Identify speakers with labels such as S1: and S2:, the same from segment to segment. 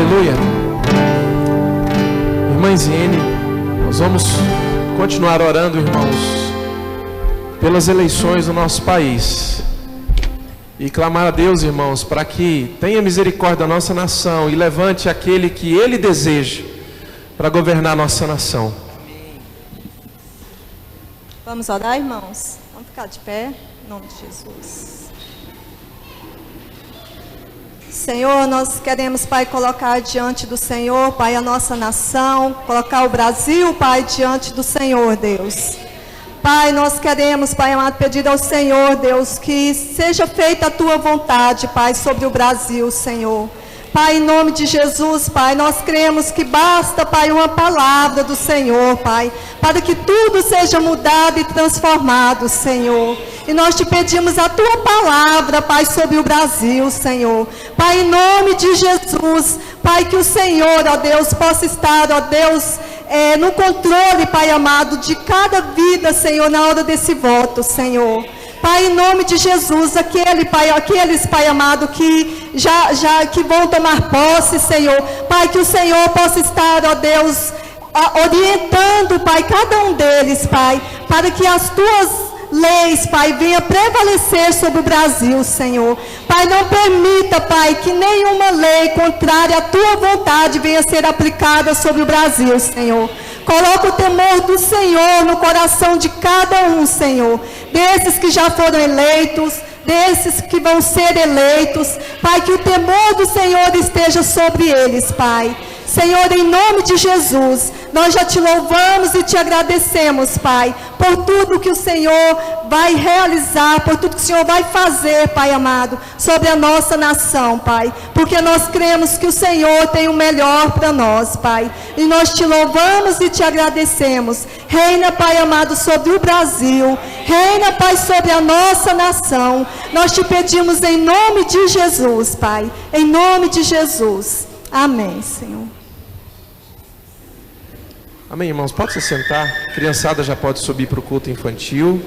S1: Aleluia. Irmã Ziene, nós vamos continuar orando, irmãos, pelas eleições do nosso país. E clamar a Deus, irmãos, para que tenha misericórdia da nossa nação e levante aquele que Ele deseja para governar a nossa nação.
S2: Vamos orar, irmãos? Vamos ficar de pé, em nome de Jesus. Senhor, nós queremos, Pai, colocar diante do Senhor, Pai, a nossa nação, colocar o Brasil, Pai, diante do Senhor, Deus. Pai, nós queremos, Pai amado, pedir ao Senhor, Deus, que seja feita a Tua vontade, Pai, sobre o Brasil, Senhor. Pai, em nome de Jesus, Pai, nós cremos que basta, Pai, uma palavra do Senhor, Pai, para que tudo seja mudado e transformado, Senhor. E nós te pedimos a Tua palavra, Pai, sobre o Brasil, Senhor. Pai, em nome de Jesus, Pai, que o Senhor, ó Deus, possa estar, ó Deus, no controle, Pai amado, de cada vida, Senhor, na hora desse voto, Senhor. Pai, em nome de Jesus, aqueles, Pai amado, que que vão tomar posse, Senhor. Pai, que o Senhor possa estar, ó Deus, orientando, Pai, cada um deles, Pai, para que as Tuas leis, Pai, venha prevalecer sobre o Brasil, Senhor. Pai, não permita, Pai, que nenhuma lei contrária à Tua vontade venha ser aplicada sobre o Brasil, Senhor. Coloca o temor do Senhor no coração de cada um, Senhor. Desses que já foram eleitos, desses que vão ser eleitos. Pai, que o temor do Senhor esteja sobre eles, Pai. Senhor, em nome de Jesus, nós já Te louvamos e Te agradecemos, Pai, por tudo que o Senhor vai realizar, por tudo que o Senhor vai fazer, Pai amado, sobre a nossa nação, Pai, porque nós cremos que o Senhor tem o melhor para nós, Pai, e nós Te louvamos e Te agradecemos. Reina, Pai amado, sobre o Brasil, reina, Pai, sobre a nossa nação. Nós Te pedimos em nome de Jesus, Pai, em nome de Jesus. Amém, Senhor.
S1: Amém, irmãos, pode se sentar. A criançada já pode subir para o culto infantil.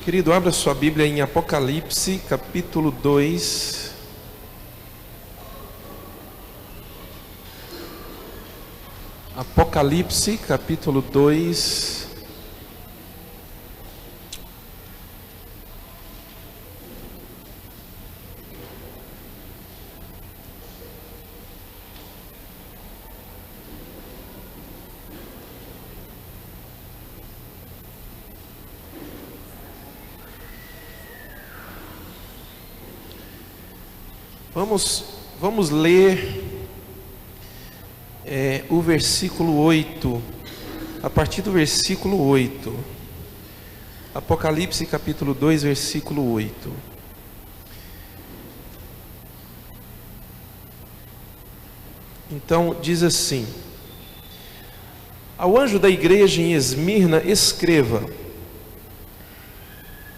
S1: Querido, abra sua Bíblia em Apocalipse, capítulo 2. Apocalipse, capítulo 2. Vamos ler o versículo 8, a partir do versículo 8, Apocalipse capítulo 2, versículo 8. Então diz assim: ao anjo da igreja em Esmirna escreva: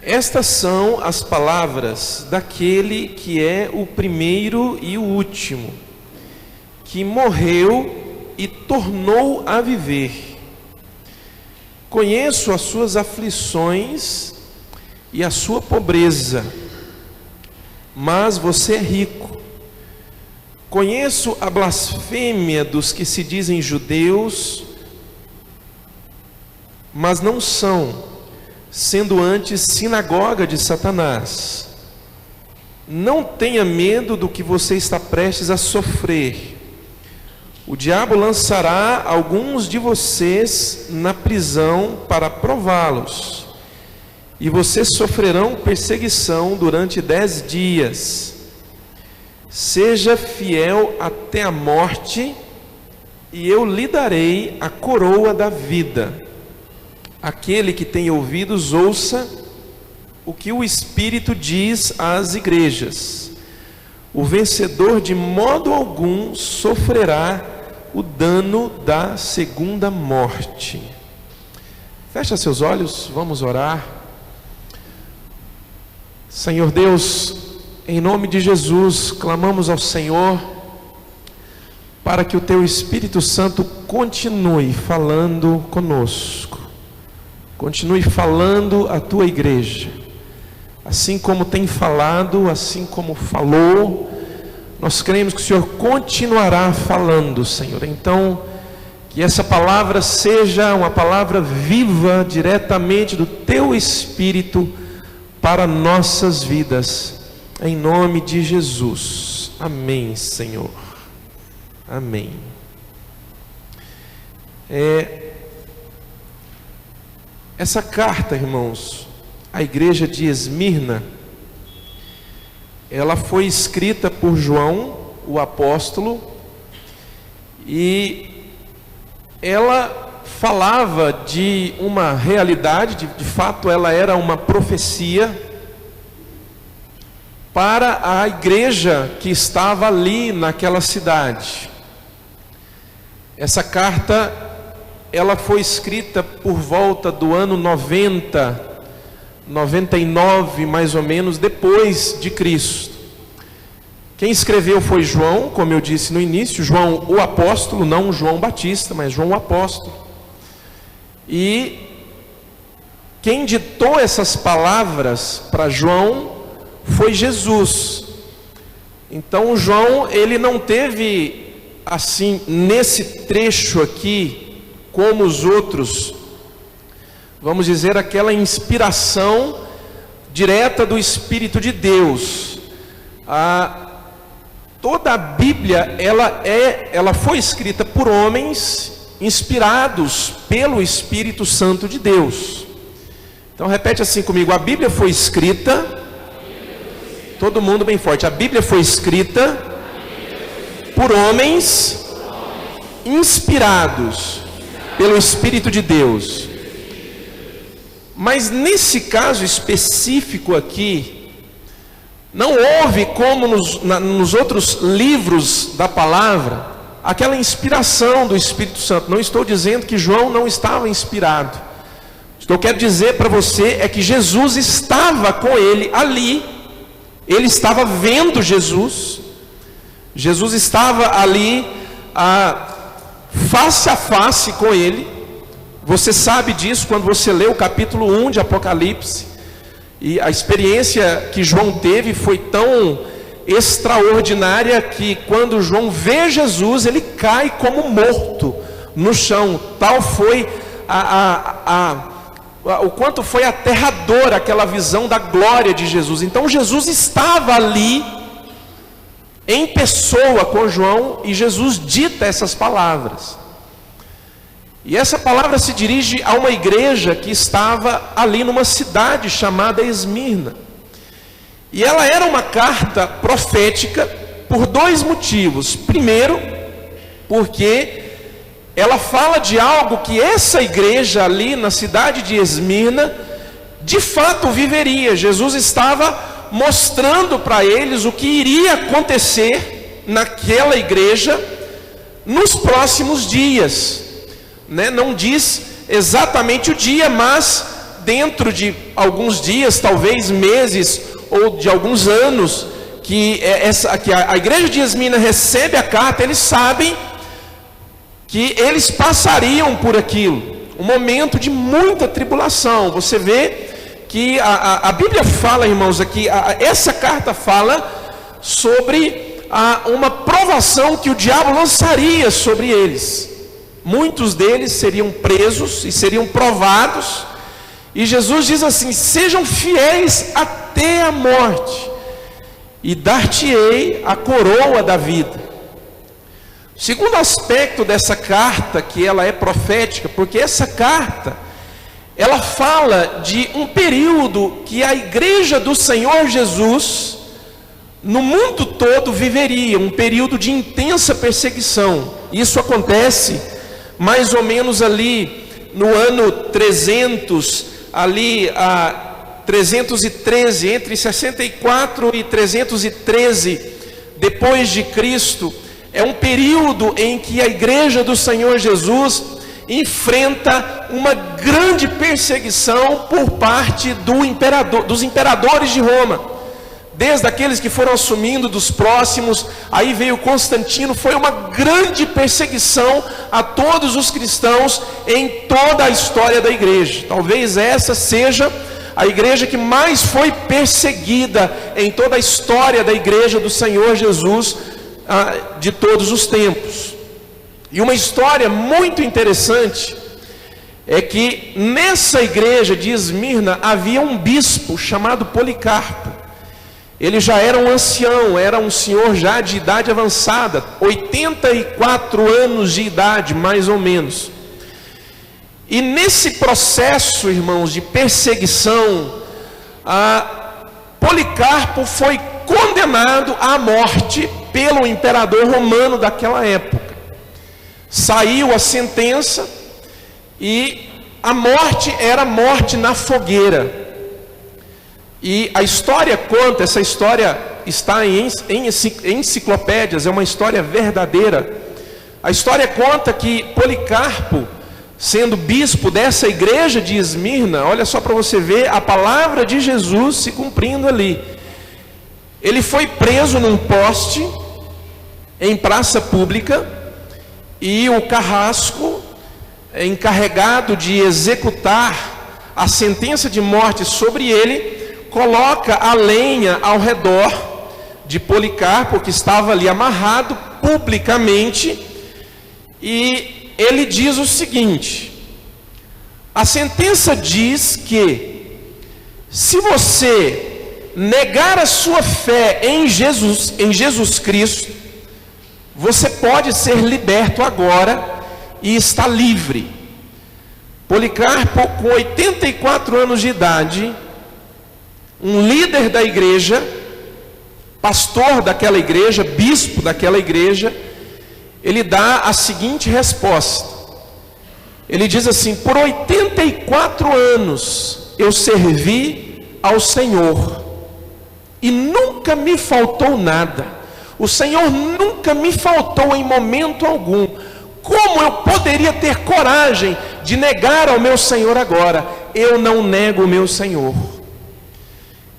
S1: estas são as palavras daquele que é o primeiro e o último, que morreu e tornou a viver. Conheço as suas aflições e a sua pobreza, mas você é rico. Conheço a blasfêmia dos que se dizem judeus, mas não são, sendo antes sinagoga de Satanás. Não tenha medo do que você está prestes a sofrer. O diabo lançará alguns de vocês na prisão para prová-los, e vocês sofrerão perseguição durante 10 dias. Seja fiel até a morte, e eu lhe darei a coroa da vida. Aquele que tem ouvidos, ouça o que o Espírito diz às igrejas. O vencedor de modo algum sofrerá o dano da segunda morte. Fecha seus olhos, vamos orar. Senhor Deus, em nome de Jesus, clamamos ao Senhor para que o Teu Espírito Santo continue falando conosco, continue falando à Tua igreja, assim como tem falado, assim como falou. Nós cremos que o Senhor continuará falando, Senhor. Então, que essa palavra seja uma palavra viva, diretamente do Teu Espírito, para nossas vidas, em nome de Jesus. Amém, Senhor. Amém. Essa carta, irmãos, à igreja de Esmirna, ela foi escrita por João, o apóstolo, e ela falava de uma realidade, de fato ela era uma profecia para a igreja que estava ali naquela cidade. Essa carta, ela foi escrita por volta do ano 99 mais ou menos, depois de Cristo. Quem escreveu foi João, como eu disse no início, João o apóstolo, não João Batista, mas João o apóstolo. E quem ditou essas palavras para João foi Jesus. Então João, ele não teve assim, nesse trecho aqui, como os outros, vamos dizer, aquela inspiração direta do Espírito de Deus. Toda a Bíblia, ela foi escrita por homens inspirados pelo Espírito Santo de Deus. Então repete assim comigo: a Bíblia foi escrita, todo mundo bem forte, a Bíblia foi escrita por homens inspirados pelo Espírito de Deus. Mas nesse caso específico aqui, não houve como nos outros livros da palavra, aquela inspiração do Espírito Santo. Não estou dizendo que João não estava inspirado. O que eu quero dizer para você é que Jesus estava com ele ali. Ele estava vendo Jesus. Jesus estava ali, face a face com ele. Você sabe disso quando você lê o capítulo 1 de Apocalipse. E a experiência que João teve foi tão extraordinária que quando João vê Jesus, ele cai como morto no chão. Tal foi o quanto foi aterrador aquela visão da glória de Jesus. Então Jesus estava ali em pessoa com João, e Jesus dita essas palavras. E essa palavra se dirige a uma igreja que estava ali numa cidade chamada Esmirna. E ela era uma carta profética por dois motivos. Primeiro, porque ela fala de algo que essa igreja ali na cidade de Esmirna de fato viveria. Jesus estava mostrando para eles o que iria acontecer naquela igreja nos próximos dias. Não diz exatamente o dia, mas dentro de alguns dias, talvez meses ou de alguns anos, que a igreja de Esmirna recebe a carta, eles sabem que eles passariam por aquilo, um momento de muita tribulação. Você vê que a Bíblia fala, irmãos, aqui, essa carta fala sobre uma provação que o diabo lançaria sobre eles. Muitos deles seriam presos e seriam provados, e Jesus diz assim: sejam fiéis até a morte, e dar-te-ei a coroa da vida. O segundo aspecto dessa carta, que ela é profética, porque essa carta, ela fala de um período que a igreja do Senhor Jesus, no mundo todo, viveria, um período de intensa perseguição. Isso acontece mais ou menos ali no ano 300, ali a 313, entre 64 e 313 depois de Cristo. É um período em que a igreja do Senhor Jesus enfrenta uma grande perseguição por parte dos imperadores de Roma. Desde aqueles que foram assumindo, dos próximos, aí veio Constantino. Foi uma grande perseguição a todos os cristãos em toda a história da igreja. Talvez essa seja a igreja que mais foi perseguida em toda a história da igreja do Senhor Jesus, de todos os tempos. E uma história muito interessante é que nessa igreja de Esmirna havia um bispo chamado Policarpo. Ele já era um ancião, era um senhor já de idade avançada, 84 anos de idade, mais ou menos. E nesse processo, irmãos, de perseguição, Policarpo foi condenado à morte pelo imperador romano daquela época. Saiu a sentença e a morte era morte na fogueira. E a história conta, essa história está em enciclopédias, é uma história verdadeira. A história conta que Policarpo, sendo bispo dessa igreja de Esmirna, olha só para você ver a palavra de Jesus se cumprindo ali. Ele foi preso num poste em praça pública, e o carrasco, encarregado de executar a sentença de morte sobre ele, coloca a lenha ao redor de Policarpo, que estava ali amarrado publicamente, e ele diz o seguinte: a sentença diz que se você negar a sua fé em Jesus Cristo, você pode ser liberto agora e está livre. Policarpo, com 84 anos de idade, um líder da igreja, pastor daquela igreja, bispo daquela igreja, ele dá a seguinte resposta. Ele diz assim: por 84 anos eu servi ao Senhor e nunca me faltou nada. O Senhor nunca me faltou em momento algum. Como eu poderia ter coragem de negar ao meu Senhor agora? Eu não nego o meu Senhor.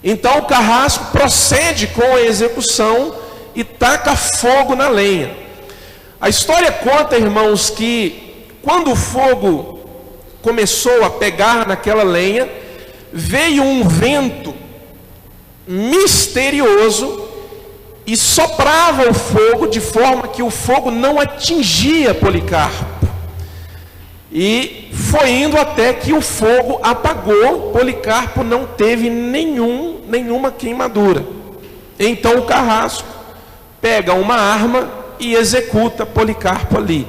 S1: Então o carrasco procede com a execução e taca fogo na lenha. A história conta, irmãos, que quando o fogo começou a pegar naquela lenha, veio um vento misterioso e soprava o fogo de forma que o fogo não atingia Policarpo. E foi indo até que o fogo apagou. Policarpo não teve nenhuma queimadura. Então o carrasco pega uma arma e executa Policarpo ali,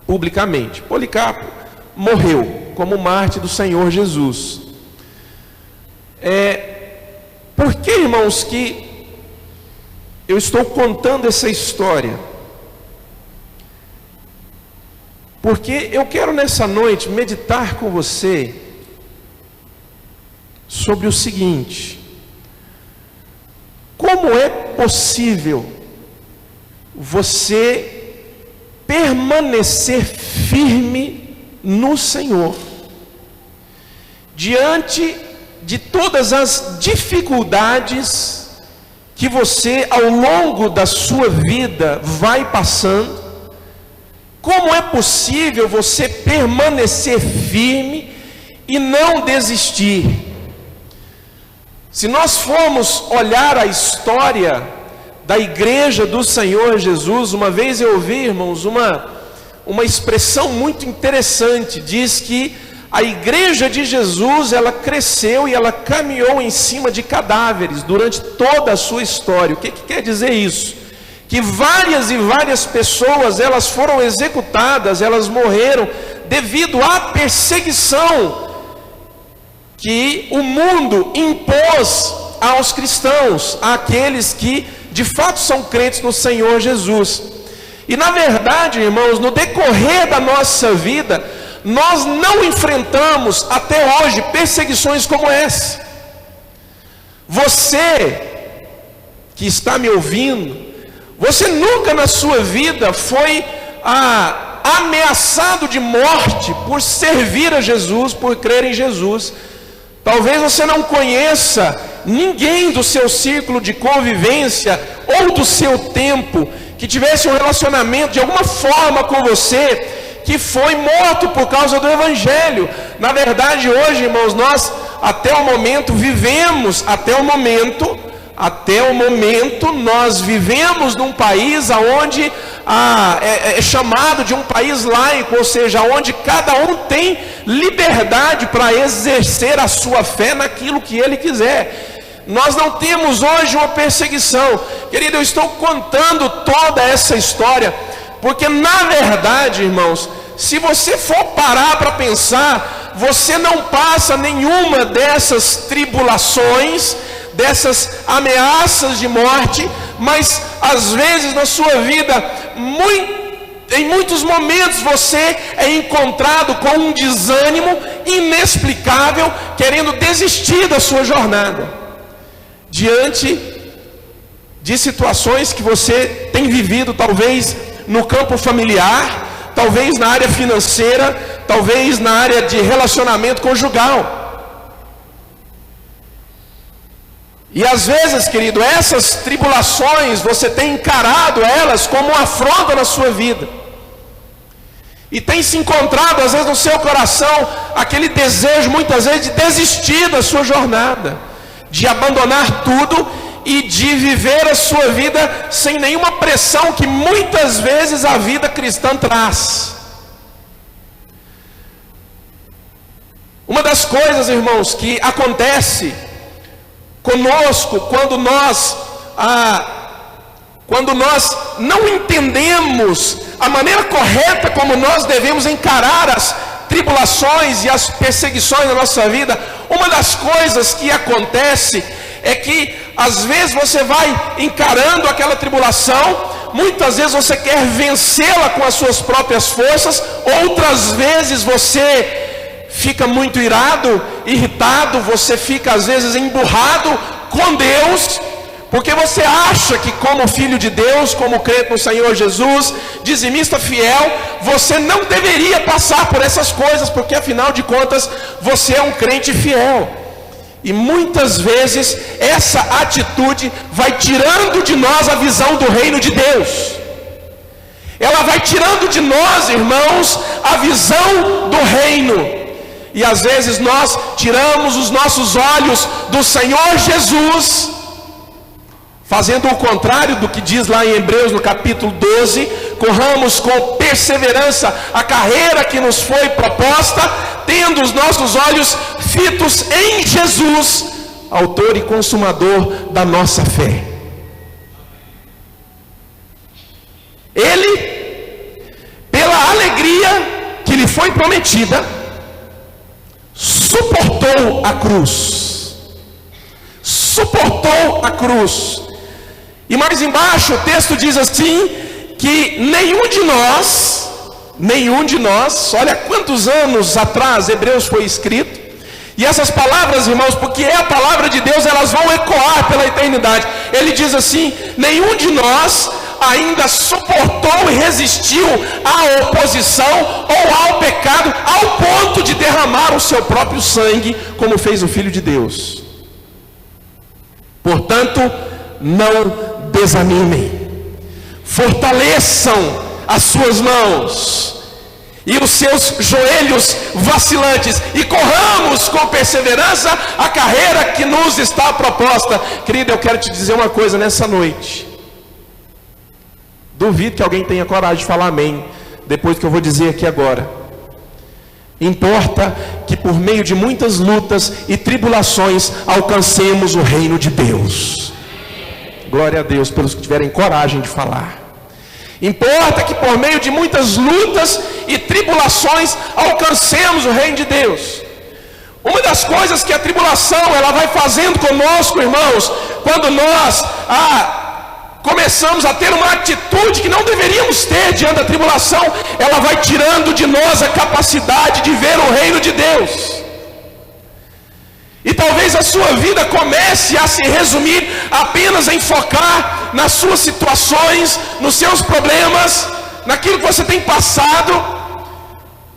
S1: publicamente. Policarpo morreu como mártir do Senhor Jesus. Por que, irmãos, que eu estou contando essa história? Porque eu quero nessa noite meditar com você sobre o seguinte: como é possível você permanecer firme no Senhor diante de todas as dificuldades que você ao longo da sua vida vai passando? Como é possível você permanecer firme e não desistir? Se nós formos olhar a história da igreja do Senhor Jesus, uma vez eu ouvi, irmãos, uma expressão muito interessante. Diz que a igreja de Jesus, ela cresceu e ela caminhou em cima de cadáveres durante toda a sua história. O que quer dizer isso? Que várias e várias pessoas, elas foram executadas, elas morreram devido à perseguição que o mundo impôs aos cristãos, àqueles que de fato são crentes no Senhor Jesus. E na verdade, irmãos, no decorrer da nossa vida, nós não enfrentamos até hoje perseguições como essa. Você que está me ouvindo, você nunca na sua vida foi ameaçado de morte por servir a Jesus, por crer em Jesus. Talvez você não conheça ninguém do seu círculo de convivência ou do seu tempo que tivesse um relacionamento de alguma forma com você, que foi morto por causa do Evangelho. Na verdade, hoje, irmãos, nós até o momento nós vivemos num país onde é chamado de um país laico, ou seja, onde cada um tem liberdade para exercer a sua fé naquilo que ele quiser. Nós não temos hoje uma perseguição. Querido, eu estou contando toda essa história porque, na verdade, irmãos, se você for parar para pensar, você não passa nenhuma dessas tribulações, dessas ameaças de morte, mas às vezes na sua vida, em muitos momentos você é encontrado com um desânimo inexplicável, querendo desistir da sua jornada, diante de situações que você tem vivido, talvez no campo familiar, talvez na área financeira, talvez na área de relacionamento conjugal. E às vezes, querido, essas tribulações, você tem encarado elas como uma afronta na sua vida. E tem se encontrado, às vezes, no seu coração, aquele desejo, muitas vezes, de desistir da sua jornada, de abandonar tudo e de viver a sua vida sem nenhuma pressão que muitas vezes a vida cristã traz. Uma das coisas, irmãos, que acontece conosco quando nós não entendemos a maneira correta como nós devemos encarar as tribulações e as perseguições da nossa vida, uma das coisas que acontece é que às vezes você vai encarando aquela tribulação, muitas vezes você quer vencê-la com as suas próprias forças, outras vezes você fica muito irado, irritado, você fica às vezes emburrado com Deus, porque você acha que como filho de Deus, como crente no Senhor Jesus, dizimista fiel, você não deveria passar por essas coisas, porque afinal de contas você é um crente fiel. E muitas vezes essa atitude vai tirando de nós a visão do reino de Deus. Ela vai tirando de nós, irmãos, a visão do reino. E às vezes nós tiramos os nossos olhos do Senhor Jesus, fazendo o contrário do que diz lá em Hebreus no capítulo 12, corramos com perseverança a carreira que nos foi proposta, tendo os nossos olhos fitos em Jesus, autor e consumador da nossa fé. Ele, pela alegria que lhe foi prometida, suportou a cruz. Suportou a cruz. E mais embaixo o texto diz assim, que nenhum de nós, olha quantos anos atrás Hebreus foi escrito, e essas palavras, irmãos, porque é a palavra de Deus, elas vão ecoar pela eternidade. Ele diz assim, nenhum de nós ainda suportou e resistiu à oposição ou ao pecado, ao ponto de derramar o seu próprio sangue, como fez o Filho de Deus. Portanto, não desanimem, fortaleçam as suas mãos e os seus joelhos vacilantes, e corramos com perseverança a carreira que nos está proposta. Querido, eu quero te dizer uma coisa nessa noite. Duvido que alguém tenha coragem de falar amém depois do que eu vou dizer aqui agora. Importa que por meio de muitas lutas e tribulações alcancemos o reino de Deus. Glória a Deus pelos que tiverem coragem de falar. Importa que por meio de muitas lutas e tribulações alcancemos o reino de Deus. Uma das coisas que a tribulação ela vai fazendo conosco, irmãos, quando nós começamos a ter uma atitude que não deveríamos ter diante da tribulação, ela vai tirando de nós a capacidade de ver o reino de Deus. E talvez a sua vida comece a se resumir apenas em focar nas suas situações, nos seus problemas, naquilo que você tem passado,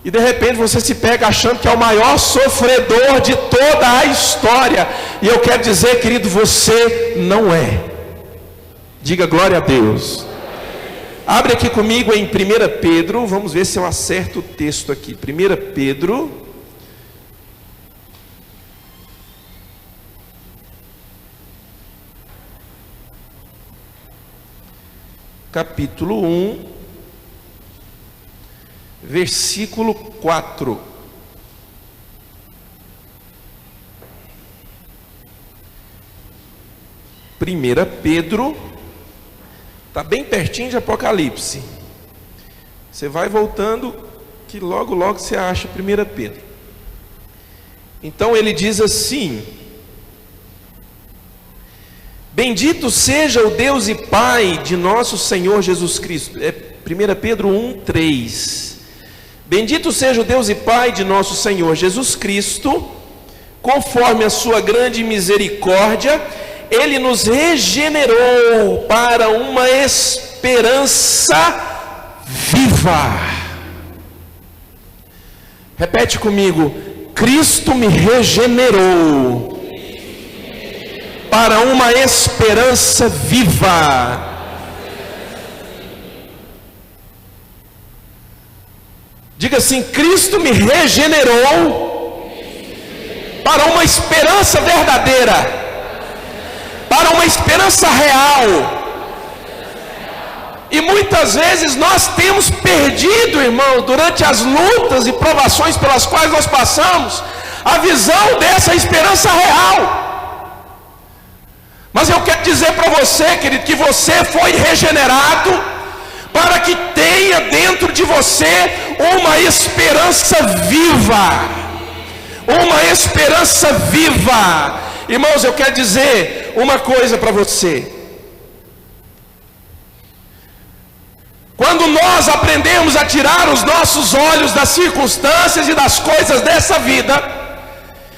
S1: e de repente você se pega achando que é o maior sofredor de toda a história. E eu quero dizer, querido, você não é. Diga glória a Deus. Abre aqui comigo em 1 Pedro, vamos ver se eu acerto o texto aqui. 1 Pedro, capítulo 1, versículo 4. Primeira Pedro, está bem pertinho de Apocalipse. Você vai voltando, que logo você acha 1 Pedro. Então ele diz assim: bendito seja o Deus e Pai de nosso Senhor Jesus Cristo. É 1 Pedro 1, 3. Bendito seja o Deus e Pai de nosso Senhor Jesus Cristo, conforme a sua grande misericórdia, Ele nos regenerou para uma esperança viva. Repete comigo: Cristo me regenerou para uma esperança viva. Diga assim: Cristo me regenerou para uma esperança verdadeira, para uma esperança real. E muitas vezes nós temos perdido, irmão, durante as lutas e provações pelas quais nós passamos, a visão dessa esperança real. Mas eu quero dizer para você, querido, que você foi regenerado para que tenha dentro de você uma esperança viva. Uma esperança viva. Irmãos, eu quero dizer uma coisa para você. Quando nós aprendemos a tirar os nossos olhos das circunstâncias e das coisas dessa vida,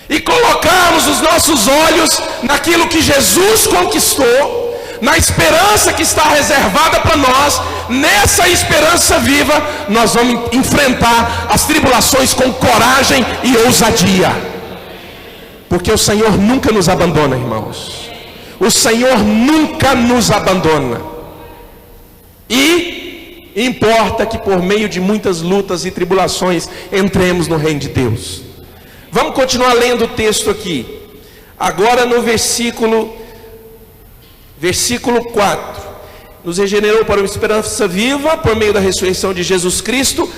S1: e colocarmos os nossos olhos naquilo que Jesus conquistou, na esperança que está reservada para nós, nessa esperança viva, nós vamos enfrentar as tribulações com coragem e ousadia, porque o Senhor nunca nos abandona, irmãos. O Senhor nunca nos abandona. E importa que por meio de muitas lutas e tribulações entremos no reino de Deus. Vamos continuar lendo o texto aqui. Agora no versículo 4. Nos regenerou para uma esperança viva por meio da ressurreição de Jesus Cristo,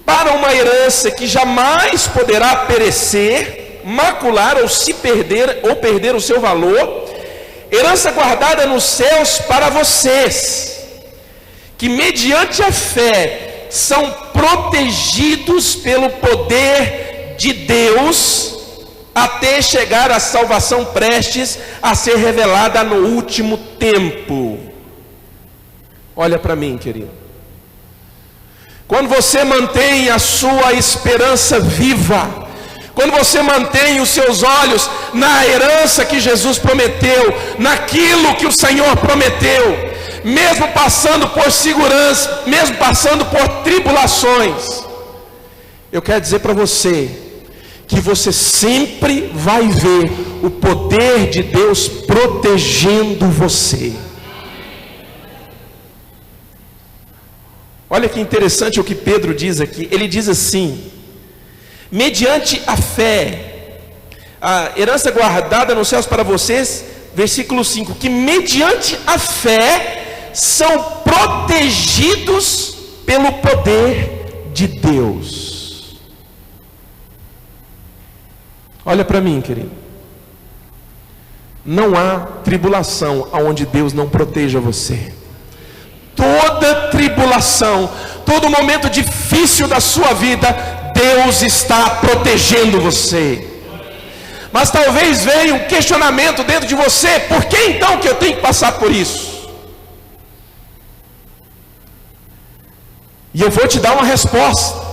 S1: para uma herança que jamais poderá perecer, macular ou se perder ou perder o seu valor, herança guardada nos céus para vocês, que mediante a fé são protegidos pelo poder de Deus, até chegar à salvação prestes a ser revelada no último tempo. Olha para mim, querido. Quando você mantém a sua esperança viva, quando você mantém os seus olhos na herança que Jesus prometeu, naquilo que o Senhor prometeu, mesmo passando por segurança, mesmo passando por tribulações, eu quero dizer para você que você sempre vai ver o poder de Deus protegendo você. Olha que interessante o que Pedro diz aqui. Ele diz assim: mediante a fé, a herança guardada nos céus para vocês, versículo 5, que mediante a fé são protegidos pelo poder de Deus. Olha para mim, querido. Não há tribulação aonde Deus não proteja você. Toda tribulação, todo momento difícil da sua vida, Deus está protegendo você. Mas talvez venha um questionamento dentro de você: por que então que eu tenho que passar por isso? E eu vou te dar uma resposta.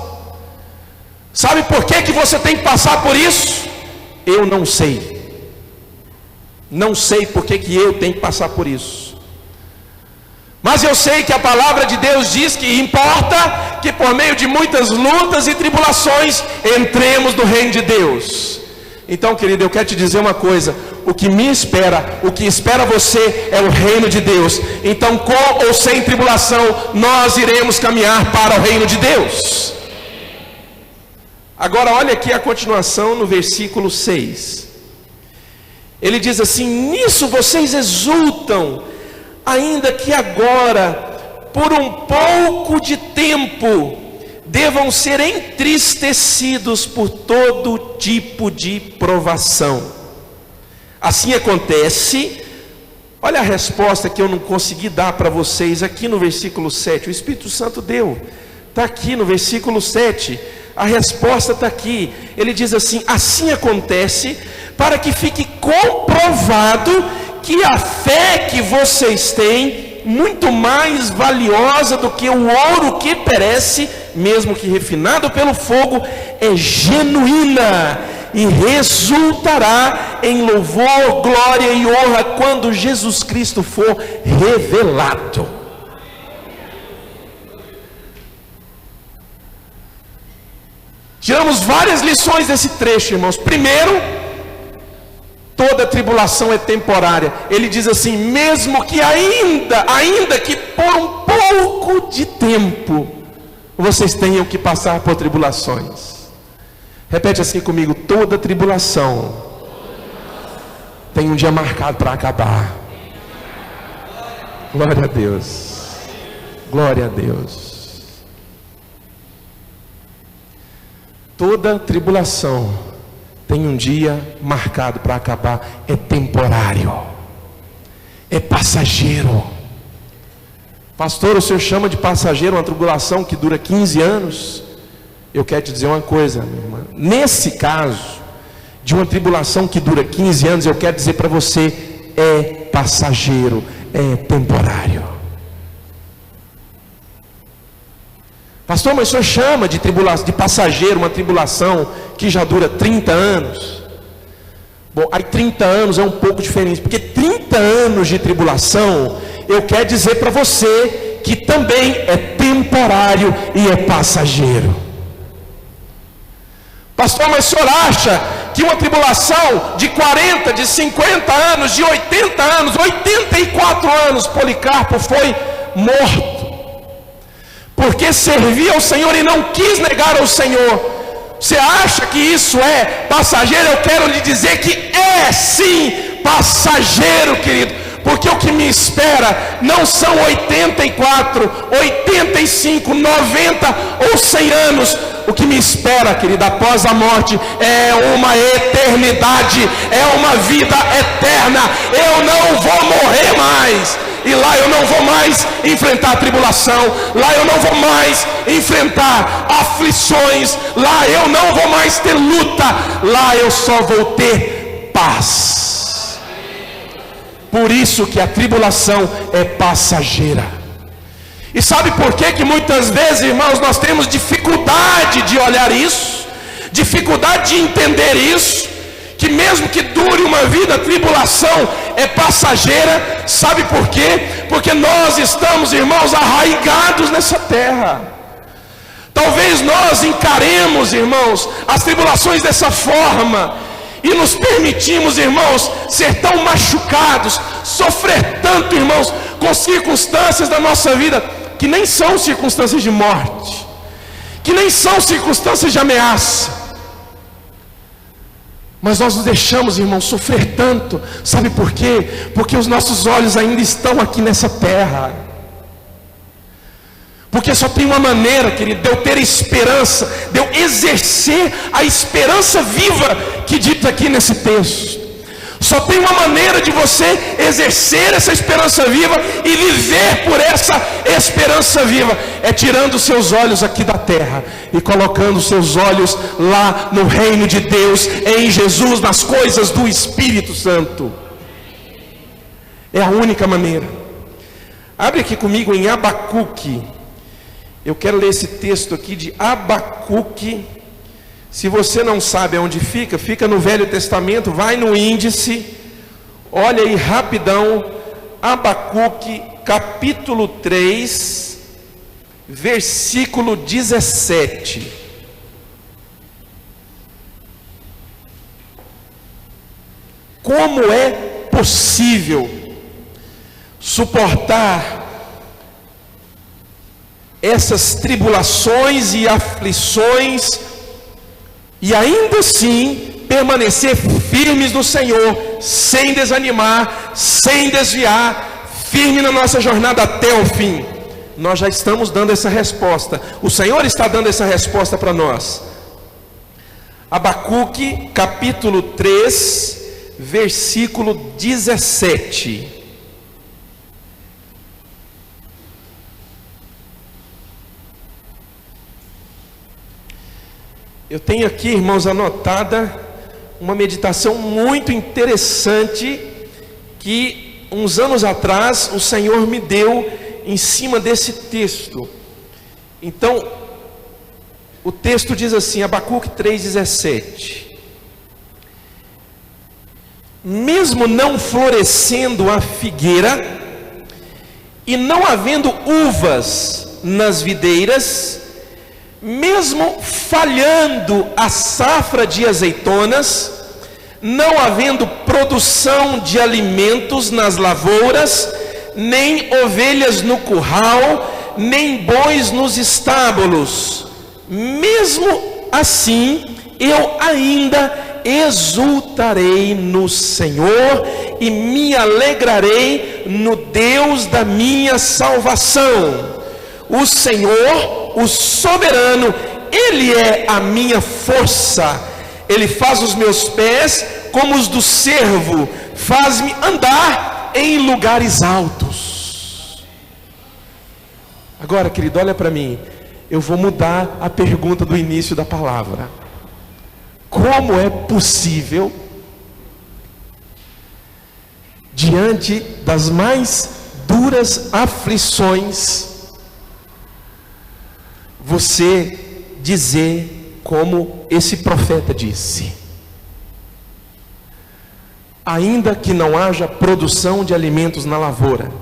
S1: Sabe por que que você tem que passar por isso? Eu não sei. Não sei por que que eu tenho que passar por isso. Mas eu sei que a palavra de Deus diz que importa que por meio de muitas lutas e tribulações entremos no reino de Deus. Então, querido, eu quero te dizer uma coisa: o que me espera, o que espera você é o reino de Deus. Então, com ou sem tribulação, nós iremos caminhar para o reino de Deus. Agora olha aqui a continuação no versículo 6. Ele diz assim: nisso vocês exultam, ainda que agora, por um pouco de tempo, devam ser entristecidos por todo tipo de provação. Assim acontece. Olha a resposta que eu não consegui dar para vocês aqui no versículo 7. O Espírito Santo deu. Está aqui no versículo 7. A resposta está aqui. Ele diz assim: assim acontece para que fique comprovado que a fé que vocês têm, muito mais valiosa do que o ouro que perece, mesmo que refinado pelo fogo, é genuína e resultará em louvor, glória e honra quando Jesus Cristo for revelado. Tiramos várias lições desse trecho, irmãos. Primeiro, toda tribulação é temporária. Ele diz assim: mesmo que ainda que por um pouco de tempo, vocês tenham que passar por tribulações. Repete assim comigo: toda tribulação tem um dia marcado para acabar. Glória a Deus. Glória a Deus. Toda tribulação tem um dia marcado para acabar. É temporário, é passageiro. Pastor, o senhor chama de passageiro uma tribulação que dura 15 anos? Eu quero te dizer uma coisa, minha irmã. Nesse caso, de uma tribulação que dura 15 anos, eu quero dizer para você: é passageiro, é temporário. Pastor, mas o senhor chama de passageiro uma tribulação que já dura 30 anos? Bom, aí 30 anos é um pouco diferente, porque 30 anos de tribulação, eu quero dizer para você que também é temporário e é passageiro. Pastor, mas o senhor acha que uma tribulação de 40, de 50 anos, de 80 anos, 84 anos, Policarpo foi morto porque servia ao Senhor e não quis negar ao Senhor? Você acha que isso é passageiro? Eu quero lhe dizer que é sim passageiro, querido, porque o que me espera não são 84, 85, 90 ou 100 anos. O que me espera, querido, após a morte é uma eternidade, é uma vida eterna. Eu não vou morrer mais, e lá eu não vou mais enfrentar tribulação, lá eu não vou mais enfrentar aflições, lá eu não vou mais ter luta, lá eu só vou ter paz. Por isso que a tribulação é passageira. E sabe por que muitas vezes, irmãos, nós temos dificuldade de olhar isso, dificuldade de entender isso, que mesmo que dure uma vida, a tribulação é passageira? Sabe por quê? Porque nós estamos, irmãos, arraigados nessa terra. Talvez nós encaremos, irmãos, as tribulações dessa forma, e nos permitimos, irmãos, ser tão machucados, sofrer tanto, irmãos, com circunstâncias da nossa vida, que nem são circunstâncias de morte, que nem são circunstâncias de ameaça, mas nós nos deixamos, irmãos, sofrer tanto. Sabe por quê? Porque os nossos olhos ainda estão aqui nessa terra. Porque só tem uma maneira, querido, de eu ter esperança, de eu exercer a esperança viva que dita aqui nesse texto. Só tem uma maneira de você exercer essa esperança viva e viver por essa esperança viva: é tirando os seus olhos aqui da terra e colocando os seus olhos lá no reino de Deus, em Jesus, nas coisas do Espírito Santo. É a única maneira. Abre aqui comigo em Abacuque. Eu quero ler esse texto aqui de Abacuque. Se você não sabe onde fica, fica no Velho Testamento, vai no índice, olha aí rapidão, Abacuque capítulo 3, versículo 17. Como é possível suportar essas tribulações e aflições e ainda assim permanecer firmes no Senhor, sem desanimar, sem desviar, firme na nossa jornada até o fim? Nós já estamos dando essa resposta. O Senhor está dando essa resposta para nós. Abacuque, capítulo 3, versículo 17. Eu tenho aqui, irmãos, anotada uma meditação muito interessante que uns anos atrás o Senhor me deu em cima desse texto. Então, o texto diz assim, Abacuque 3,17: mesmo não florescendo a figueira e não havendo uvas nas videiras, mesmo falhando a safra de azeitonas, não havendo produção de alimentos nas lavouras, nem ovelhas no curral, nem bois nos estábulos, mesmo assim eu ainda exultarei no Senhor e me alegrarei no Deus da minha salvação. O Senhor, o soberano, Ele é a minha força. Ele faz os meus pés como os do servo, faz-me andar em lugares altos. Agora, querido, olha para mim. Eu vou mudar a pergunta do início da palavra. Como é possível, diante das mais duras aflições, você dizer como esse profeta disse: ainda que não haja produção de alimentos na lavoura?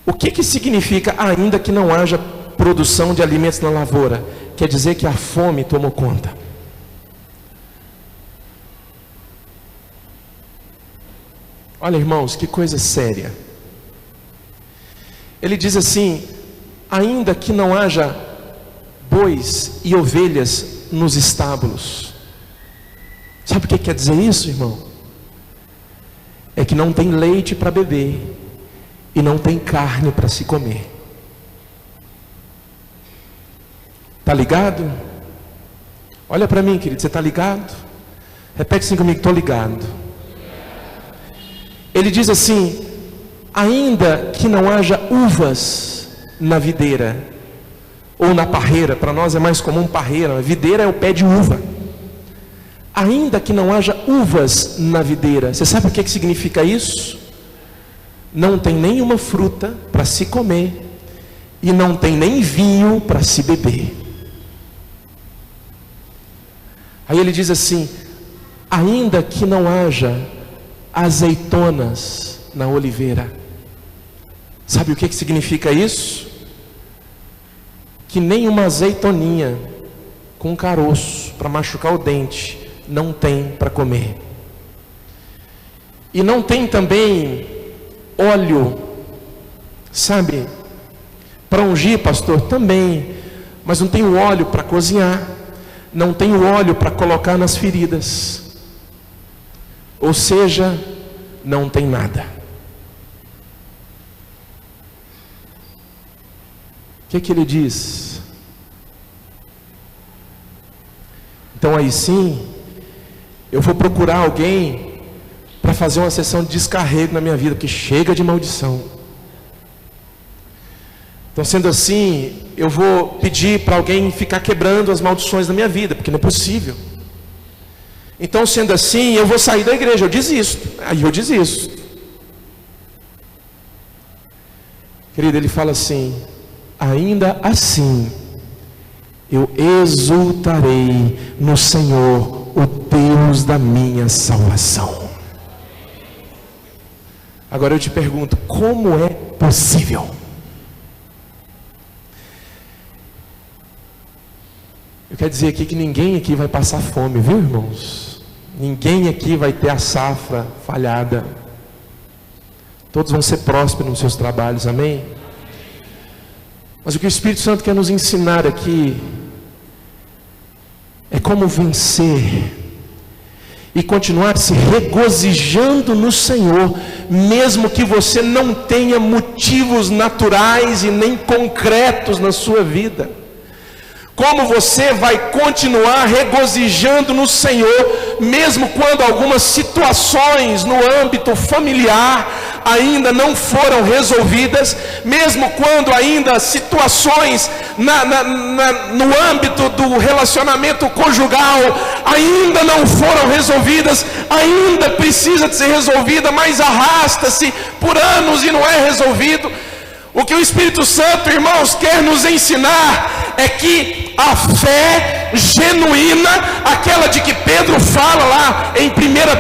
S1: O que significa ainda que não haja produção de alimentos na lavoura? Quer dizer que a fome tomou conta. Olha, irmãos, que coisa séria. Ele diz assim: ainda que não haja bois e ovelhas nos estábulos. Sabe o que quer dizer isso, irmão? É que não tem leite para beber e não tem carne para se comer. Está ligado? Olha para mim, querido, você está ligado? Repete assim comigo: estou ligado. Ele diz assim: ainda que não haja uvas na videira ou na parreira, para nós é mais comum parreira, a videira é o pé de uva. Ainda que não haja uvas na videira, você sabe o que significa isso? Não tem nenhuma fruta para se comer e não tem nem vinho para se beber. Aí ele diz assim: ainda que não haja azeitonas na oliveira. Sabe o que significa isso? Que nem uma azeitoninha com caroço para machucar o dente não tem para comer. E não tem também óleo, sabe, para ungir, pastor? Também, mas não tem o óleo para cozinhar, não tem o óleo para colocar nas feridas. Ou seja, não tem nada. O que ele diz? Então aí sim, eu vou procurar alguém para fazer uma sessão de descarrego na minha vida, porque chega de maldição. Então, sendo assim, eu vou pedir para alguém ficar quebrando as maldições da minha vida, porque não é possível. Então, sendo assim, eu vou sair da igreja, eu desisto. Aí eu desisto. Querido, ele fala assim: ainda assim, eu exultarei no Senhor, o Deus da minha salvação. Agora eu te pergunto, como é possível? Eu quero dizer aqui que ninguém aqui vai passar fome, viu, irmãos? Ninguém aqui vai ter a safra falhada. Todos vão ser prósperos nos seus trabalhos, amém? Mas o que o Espírito Santo quer nos ensinar aqui é como vencer e continuar se regozijando no Senhor, mesmo que você não tenha motivos naturais e nem concretos na sua vida. Como você vai continuar regozijando no Senhor, mesmo quando algumas situações no âmbito familiar ainda não foram resolvidas, mesmo quando ainda situações no âmbito do relacionamento conjugal ainda não foram resolvidas, ainda precisa de ser resolvida, mas arrasta-se por anos e não é resolvido. O que o Espírito Santo, irmãos, quer nos ensinar é que a fé genuína, aquela de que Pedro fala lá em 1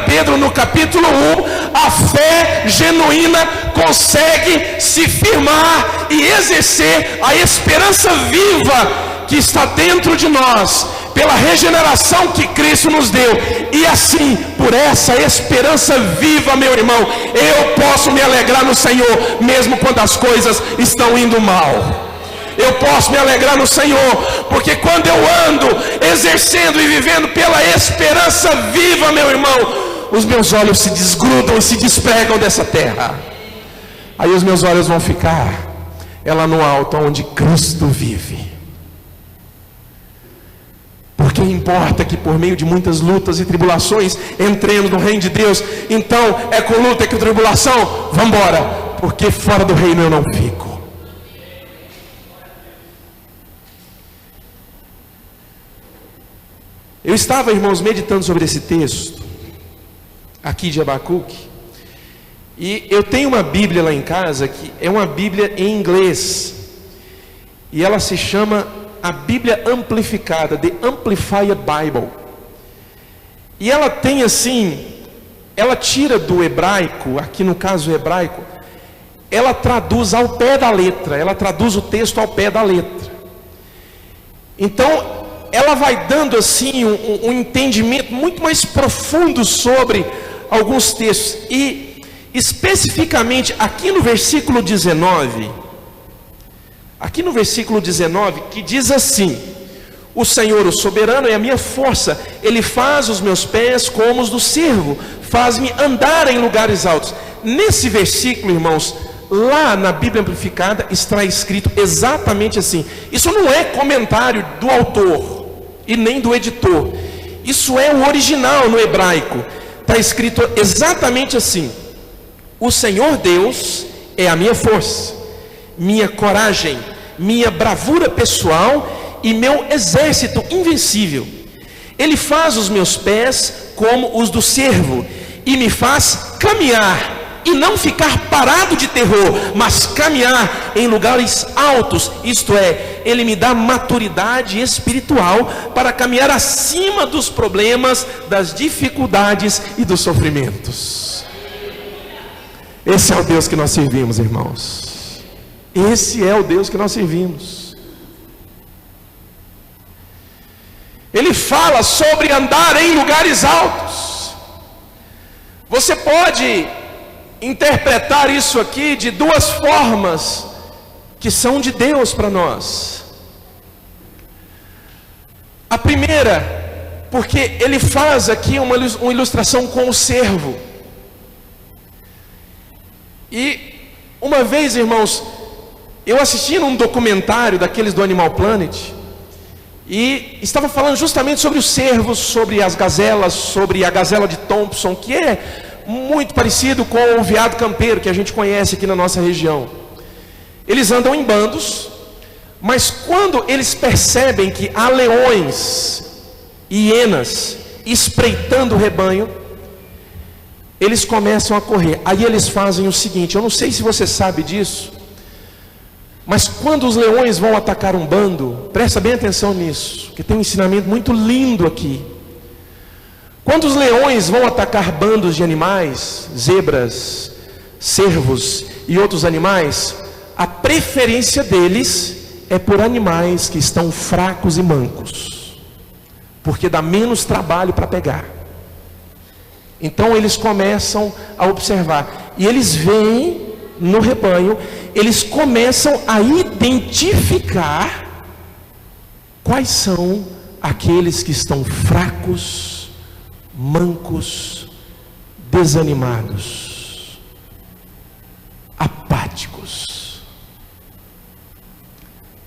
S1: Pedro no capítulo 1, a fé genuína consegue se firmar e exercer a esperança viva que está dentro de nós, pela regeneração que Cristo nos deu. E assim, por essa esperança viva, meu irmão, eu posso me alegrar no Senhor, mesmo quando as coisas estão indo mal. Eu posso me alegrar no Senhor, porque quando eu ando exercendo e vivendo pela esperança viva, meu irmão, os meus olhos se desgrudam e se despregam dessa terra. Aí os meus olhos vão ficar lá no alto, onde Cristo vive. Porque importa que por meio de muitas lutas e tribulações entremos no reino de Deus. Então é com luta, é com tribulação, vamos embora, porque fora do reino eu não fico. Eu estava, irmãos, meditando sobre esse texto aqui de Abacuque, e eu tenho uma Bíblia lá em casa que é uma Bíblia em inglês, e ela se chama a Bíblia Amplificada, The Amplified Bible. E ela tem assim, ela tira do hebraico, aqui no caso o hebraico, ela traduz ao pé da letra, ela traduz o texto ao pé da letra. Então ela vai dando assim um entendimento muito mais profundo sobre alguns textos. E especificamente aqui no versículo 19, que diz assim: o Senhor, o soberano, é a minha força, Ele faz os meus pés como os do servo, faz-me andar em lugares altos. Nesse versículo, irmãos, lá na Bíblia Amplificada está escrito exatamente assim. Isso não é comentário do autor e nem do editor, isso é o original no hebraico. Está escrito exatamente assim: o Senhor Deus é a minha força, minha coragem, minha bravura pessoal e meu exército invencível. Ele faz os meus pés como os do servo e me faz caminhar e não ficar parado de terror, mas caminhar em lugares altos. Isto é, Ele me dá maturidade espiritual para caminhar acima dos problemas, das dificuldades e dos sofrimentos. Esse é o Deus que nós servimos, irmãos. Esse é o Deus que nós servimos. Ele fala sobre andar em lugares altos. Você pode interpretar isso aqui de duas formas que são de Deus para nós. A primeira, porque ele faz aqui uma ilustração com o servo. E uma vez, irmãos, eu assisti num documentário daqueles do Animal Planet, e estava falando justamente sobre os servos, sobre as gazelas, sobre a gazela de Thompson, que é muito parecido com o veado campeiro que a gente conhece aqui na nossa região. Eles andam em bandos, mas quando eles percebem que há leões e hienas espreitando o rebanho, eles começam a correr. Aí eles fazem o seguinte, eu não sei se você sabe disso, mas quando os leões vão atacar um bando, presta bem atenção nisso, que tem um ensinamento muito lindo aqui. Quando os leões vão atacar bandos de animais, zebras, cervos e outros animais, a preferência deles é por animais que estão fracos e mancos, porque dá menos trabalho para pegar. Então eles começam a observar, e eles veem no rebanho, eles começam a identificar quais são aqueles que estão fracos, mancos, desanimados, apáticos,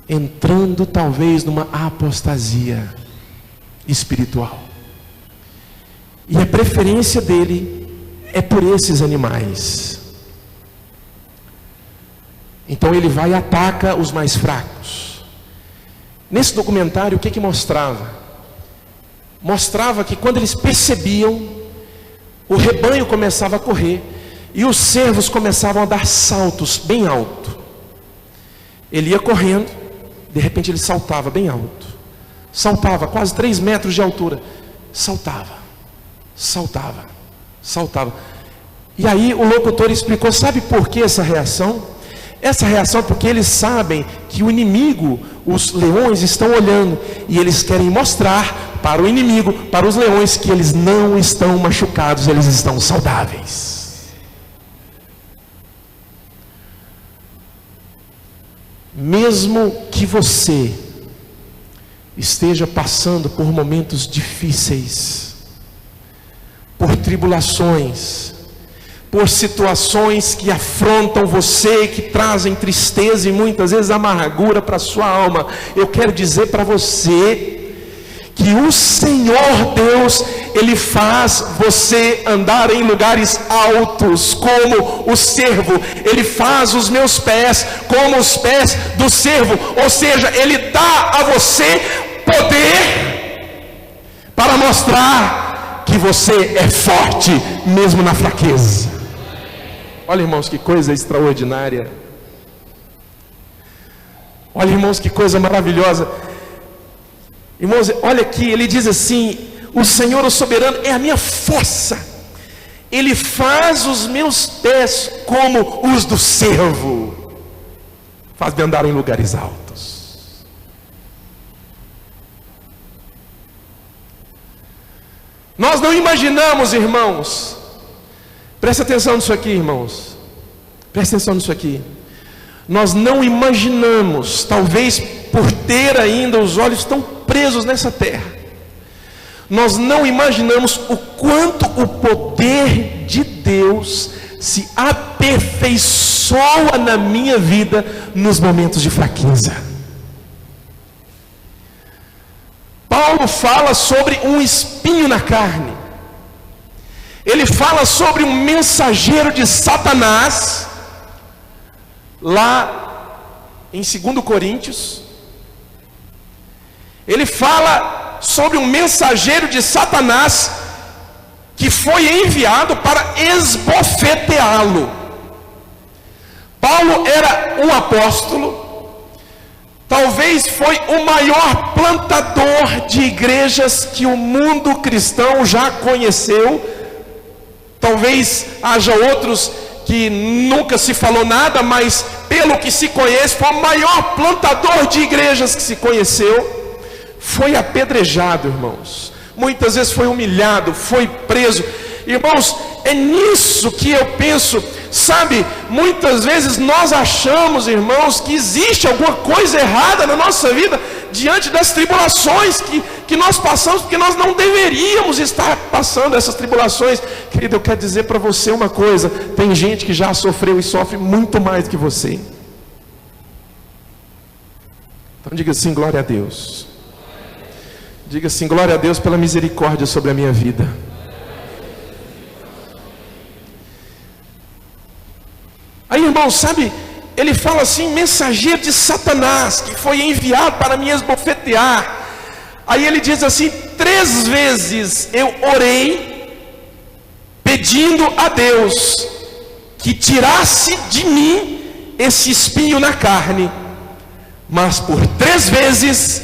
S1: entrando talvez numa apostasia espiritual. E a preferência dele é por esses animais. Então ele vai e ataca os mais fracos. Nesse documentário, o que mostrava? Mostrava que quando eles percebiam, o rebanho começava a correr e os cervos começavam a dar saltos bem alto. Ele ia correndo, de repente ele saltava bem alto. Saltava quase 3 metros de altura. Saltava. E aí o locutor explicou, sabe por que essa reação? Essa reação é porque eles sabem que o inimigo, os leões estão olhando, e eles querem mostrar para o inimigo, para os leões, que eles não estão machucados, eles estão saudáveis. Mesmo que você esteja passando por momentos difíceis, por tribulações, por situações que afrontam você, que trazem tristeza e muitas vezes amargura para a sua alma, eu quero dizer para você que o Senhor Deus, Ele faz você andar em lugares altos como o cervo. Ele faz os meus pés como os pés do cervo, ou seja, Ele dá a você poder para mostrar que você é forte mesmo na fraqueza. Olha, irmãos, que coisa extraordinária. Olha, irmãos, que coisa maravilhosa. Irmãos, olha aqui, ele diz assim: o Senhor, o soberano, é a minha força. Ele faz os meus pés como os do cervo, faz-me andar em lugares altos. Nós não imaginamos, irmãos, presta atenção nisso aqui, irmãos, presta atenção nisso aqui. Nós não imaginamos, talvez por ter ainda os olhos tão presos nessa terra, nós não imaginamos o quanto o poder de Deus se aperfeiçoa na minha vida nos momentos de fraqueza. Paulo fala sobre um espinho na carne. Ele fala sobre um mensageiro de Satanás, lá em 2 Coríntios. Ele fala sobre um mensageiro de Satanás que foi enviado para esbofeteá-lo. Paulo era um apóstolo, talvez foi o maior plantador de igrejas que o mundo cristão já conheceu. Talvez haja outros que nunca se falou nada, mas pelo que se conhece, foi o maior plantador de igrejas que se conheceu. Foi apedrejado, irmãos. Muitas vezes foi humilhado, foi preso. Irmãos, é nisso que eu penso. Sabe, muitas vezes nós achamos, irmãos, que existe alguma coisa errada na nossa vida diante das tribulações que nós passamos, porque nós não deveríamos estar passando essas tribulações. Querido, eu quero dizer para você uma coisa: tem gente que já sofreu e sofre muito mais do que você. Então diga assim: glória a Deus. Diga assim: glória a Deus pela misericórdia sobre a minha vida. Aí, irmão, sabe, ele fala assim: mensageiro de Satanás, que foi enviado para me esbofetear. Aí ele diz assim: 3 vezes eu orei, pedindo a Deus que tirasse de mim esse espinho na carne. Mas por 3 vezes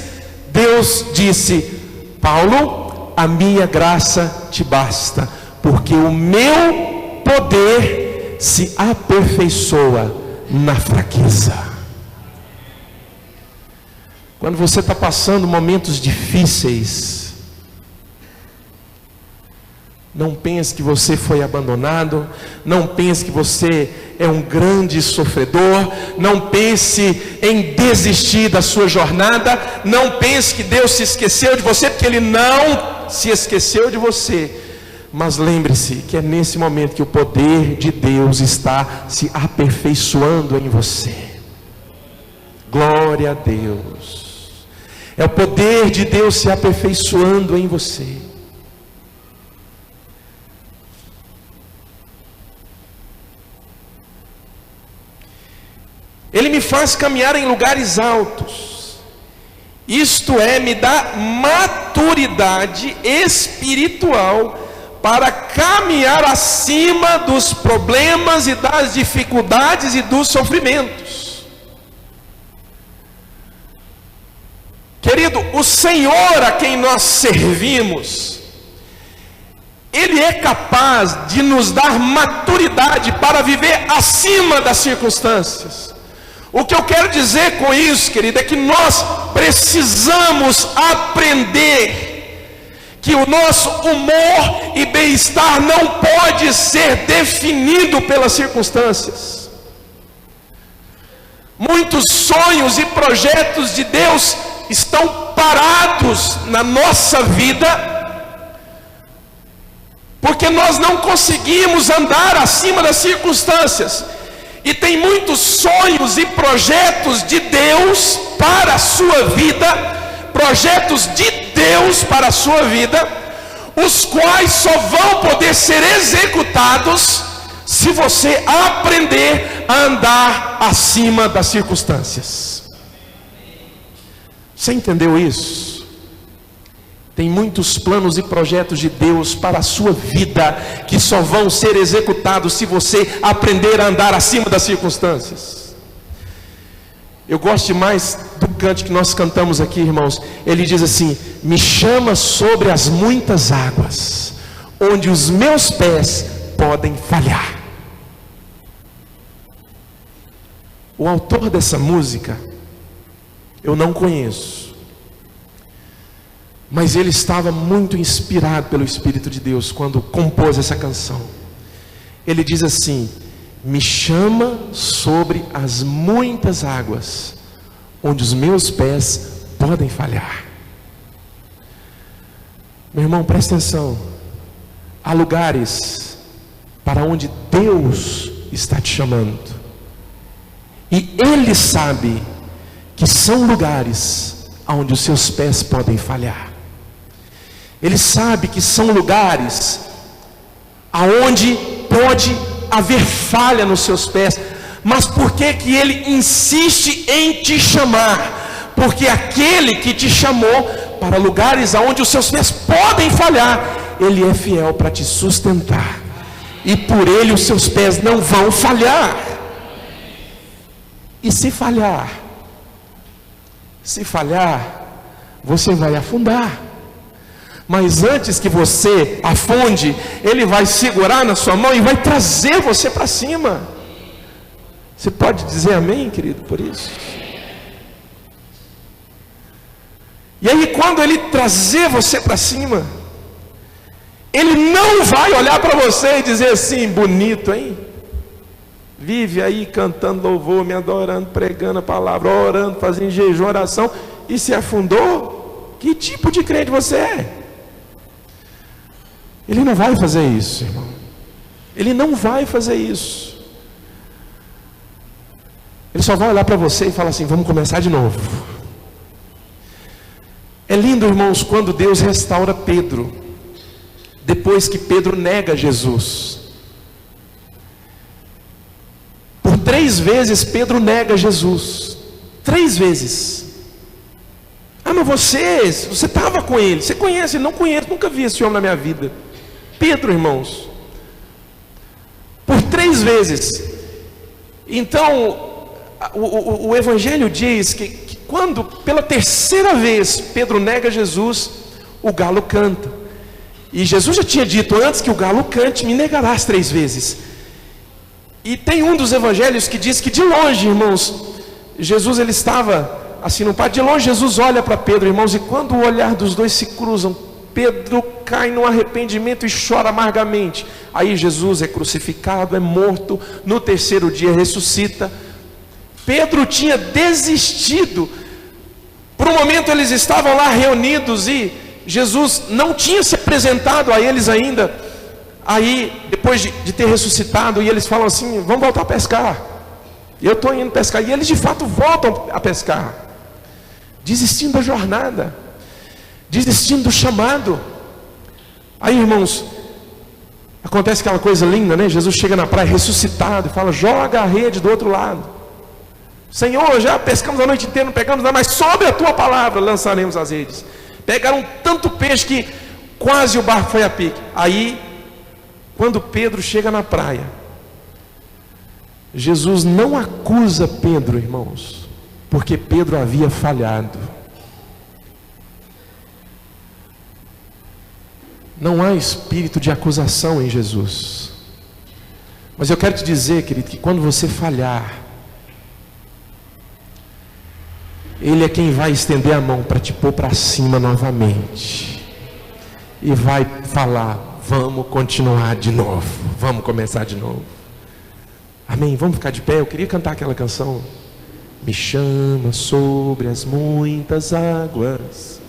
S1: Deus disse: Paulo, a minha graça te basta, porque o meu poder se aperfeiçoa na fraqueza. Quando você está passando momentos difíceis, não pense que você foi abandonado, não pense que você é um grande sofredor, não pense em desistir da sua jornada, não pense que Deus se esqueceu de você, porque Ele não se esqueceu de você. Mas lembre-se que é nesse momento que o poder de Deus está se aperfeiçoando em você. Glória a Deus. É o poder de Deus se aperfeiçoando em você. Ele me faz caminhar em lugares altos. Isto é, me dá maturidade espiritual para caminhar acima dos problemas e das dificuldades e dos sofrimentos. Querido, o Senhor a quem nós servimos, Ele é capaz de nos dar maturidade para viver acima das circunstâncias. O que eu quero dizer com isso, querido, é que nós precisamos aprender que o nosso humor e bem-estar não pode ser definido pelas circunstâncias. Muitos sonhos e projetos de Deus estão parados na nossa vida, porque nós não conseguimos andar acima das circunstâncias. E tem muitos sonhos e projetos de Deus para a sua vida, projetos de Deus para a sua vida, os quais só vão poder ser executados se você aprender a andar acima das circunstâncias. Você entendeu isso? Tem muitos planos e projetos de Deus para a sua vida que só vão ser executados se você aprender a andar acima das circunstâncias. Eu gosto demais do canto que nós cantamos aqui, irmãos. Ele diz assim: me chama sobre as muitas águas, onde os meus pés podem falhar. O autor dessa música eu não conheço, mas ele estava muito inspirado pelo Espírito de Deus quando compôs essa canção. Ele diz assim: me chama sobre as muitas águas, onde os meus pés podem falhar. Meu irmão, presta atenção. Há lugares para onde Deus está te chamando, e Ele sabe que são lugares onde os seus pés podem falhar. Ele sabe que são lugares aonde pode haver falha nos seus pés. Mas por que que Ele insiste em te chamar? Porque aquele que te chamou para lugares aonde os seus pés podem falhar, Ele é fiel para te sustentar, e por Ele os seus pés não vão falhar. E se falhar, você vai afundar. Mas antes que você afunde, Ele vai segurar na sua mão e vai trazer você para cima. Você pode dizer amém, querido, por isso? E aí, quando Ele trazer você para cima, Ele não vai olhar para você e dizer assim: bonito, hein? Vive aí cantando louvor, me adorando, pregando a palavra, orando, fazendo jejum, oração, e se afundou? Que tipo de crente você é? Ele não vai fazer isso, irmão. Ele não vai fazer isso. Ele só vai olhar para você e falar assim: vamos começar de novo. É lindo, irmãos, quando Deus restaura Pedro, depois que Pedro nega Jesus. Por 3 vezes Pedro nega Jesus. 3 vezes. Ah, mas você estava com ele, você conhece? Não conheço, nunca vi esse homem na minha vida. Pedro, irmãos, por 3 vezes. Então, o Evangelho diz que quando pela 3ª vez Pedro nega Jesus, o galo canta. E Jesus já tinha dito antes que o galo cante: me negarás 3 vezes. E tem um dos evangelhos que diz que de longe, irmãos, Jesus ele estava assim no pátio. De longe Jesus olha para Pedro, irmãos, e quando o olhar dos dois se cruzam, Pedro cai no arrependimento e chora amargamente. Aí Jesus é crucificado, é morto, no terceiro dia ressuscita. Pedro tinha desistido. Por um momento eles estavam lá reunidos e Jesus não tinha se apresentado a eles ainda. Aí, depois de ter ressuscitado, e eles falam assim: vamos voltar a pescar. Eu estou indo pescar. E eles de fato voltam a pescar, desistindo da jornada, desistindo do chamado. Aí, irmãos, acontece aquela coisa linda, né? Jesus chega na praia ressuscitado e fala: joga a rede do outro lado. Senhor, já pescamos a noite inteira, não pegamos nada, mas sobre a tua palavra lançaremos as redes. Pegaram tanto peixe que quase o barco foi a pique. Aí, quando Pedro chega na praia, Jesus não acusa Pedro, irmãos, porque Pedro havia falhado. Não há espírito de acusação em Jesus. Mas eu quero te dizer, querido, que quando você falhar, Ele é quem vai estender a mão para te pôr para cima novamente. E vai falar: vamos continuar de novo, vamos começar de novo. Amém? Vamos ficar de pé. Eu queria cantar aquela canção: me chama sobre as muitas águas,